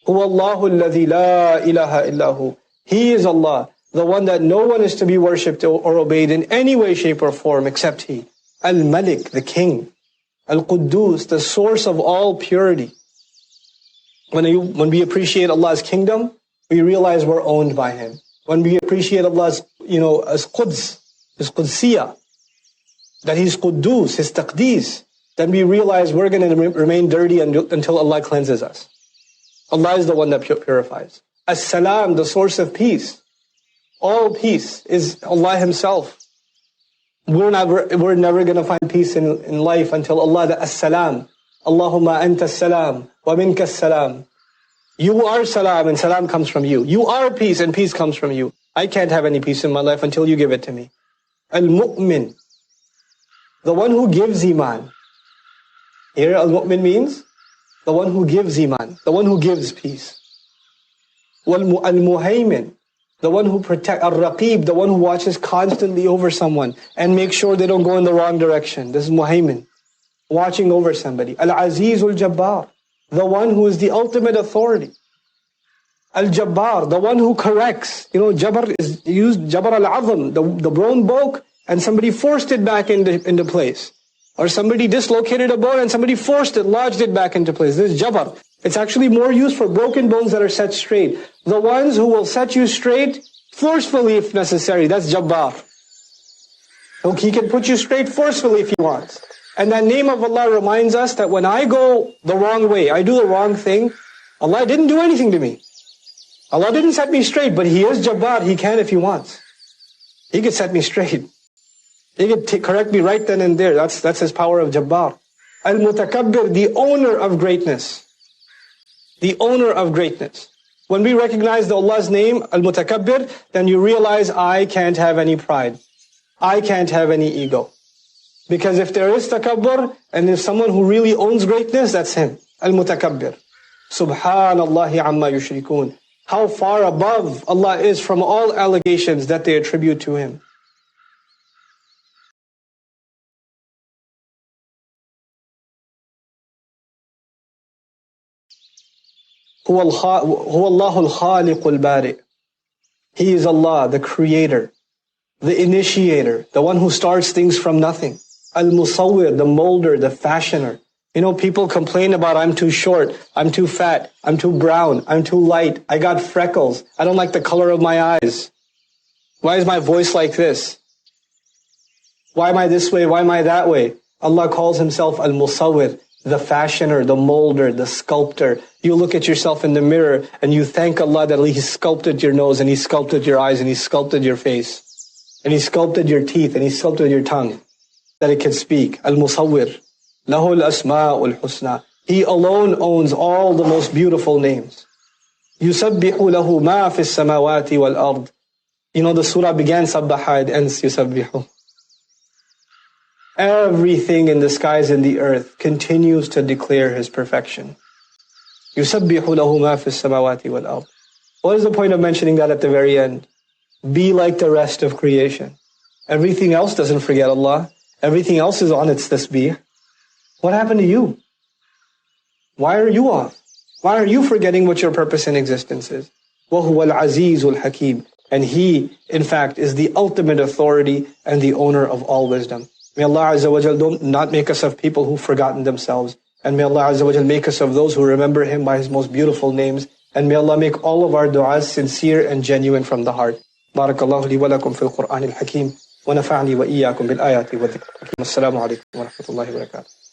Huwa Allahu alladhi la ilaha illahu. He is Allah, the one that no one is to be worshipped or obeyed in any way, shape or form except He. Al-Malik, the King. Al-Quddus, the source of all purity. When we appreciate Allah's kingdom, we realize we're owned by Him. When we appreciate Allah's, as Quds, His Qudsiyah, that He's Quddus, His Taqdees, then we realize we're going to remain dirty until Allah cleanses us. Allah is the one that purifies. As-Salam, the source of peace. All peace is Allah Himself. We're never going to find peace in life until Allah, the As-Salam. Allahumma anta as-salam wa minka as-salam. You are salam and salam comes from you. You are peace and peace comes from you. I can't have any peace in my life until you give it to me. Al-Mu'min, the one who gives iman. Here Al-Mu'min means the one who gives iman, the one who gives peace. Al-Muhaymin, the one who protects. Al-Raqib, the one who watches constantly over someone and makes sure they don't go in the wrong direction. This is Muhaymin, watching over somebody. Al-Aziz al-Jabbar, the one who is the ultimate authority. Al-Jabbar, the one who corrects. Jabbar is used, Jabbar al-Azam, the bone broke and somebody forced it back into place. Or somebody dislocated a bone and somebody forced it, lodged it back into place. This is Jabbar. It's actually more used for broken bones that are set straight. The ones who will set you straight forcefully if necessary, that's Jabbar. So He can put you straight forcefully if He wants. And that name of Allah reminds us that when I go the wrong way, I do the wrong thing, Allah didn't do anything to me. Allah didn't set me straight, but He is Jabbar. He can if He wants. He could set me straight. He could correct me right then and there. That's His power of Jabbar. Al-Mutakabbir, the owner of greatness. The owner of greatness. When we recognize Allah's name, Al-Mutakabbir, then you realize I can't have any pride. I can't have any ego. Because if there is takabbur, and if someone who really owns greatness, that's him. Al-Mutakabbir. Subhanallahi amma yushrikun. How far above Allah is from all allegations that they attribute to Him. Huwa Allahu al-Khaliq al-Bari. He is Allah, the creator, the initiator, the one who starts things from nothing. Al-Musawwir, the molder, the fashioner. People complain about I'm too short, I'm too fat, I'm too brown, I'm too light, I got freckles, I don't like the color of my eyes. Why is my voice like this? Why am I this way? Why am I that way? Allah calls Himself Al-Musawwir, the fashioner, the molder, the sculptor. You look at yourself in the mirror and you thank Allah that He sculpted your nose and He sculpted your eyes and He sculpted your face. And He sculpted your teeth and He sculpted your tongue, that it can speak. Al-Musawwir. Lahul asma'ul husna. He alone owns all the most beautiful names. Yusabbihu lahu ma fis samawati wal ard. The surah began sabbaha, it ends yusabbihu. Everything in the skies and the earth continues to declare His perfection. Yusabbihu lahu ma fis samawati wal ard. What is the point of mentioning that at the very end? Be like the rest of creation. Everything else doesn't forget Allah. Everything else is on its tasbih. What happened to you? Why are you off? Why are you forgetting what your purpose in existence is? وَهُوَ الْعَزِيزُ الْحَكِيمُ. And He, in fact, is the ultimate authority and the owner of all wisdom. May Allah Azza wa Jal not make us of people who've forgotten themselves. And may Allah Azza wa Jal make us of those who remember Him by His most beautiful names. And may Allah make all of our du'as sincere and genuine from the heart. Barakallahu li wa lakum fil Qur'an al-Hakim. ونفعني وإياكم بالآيات والذكر الحكيم. السلام عليكم ورحمة الله وبركاته.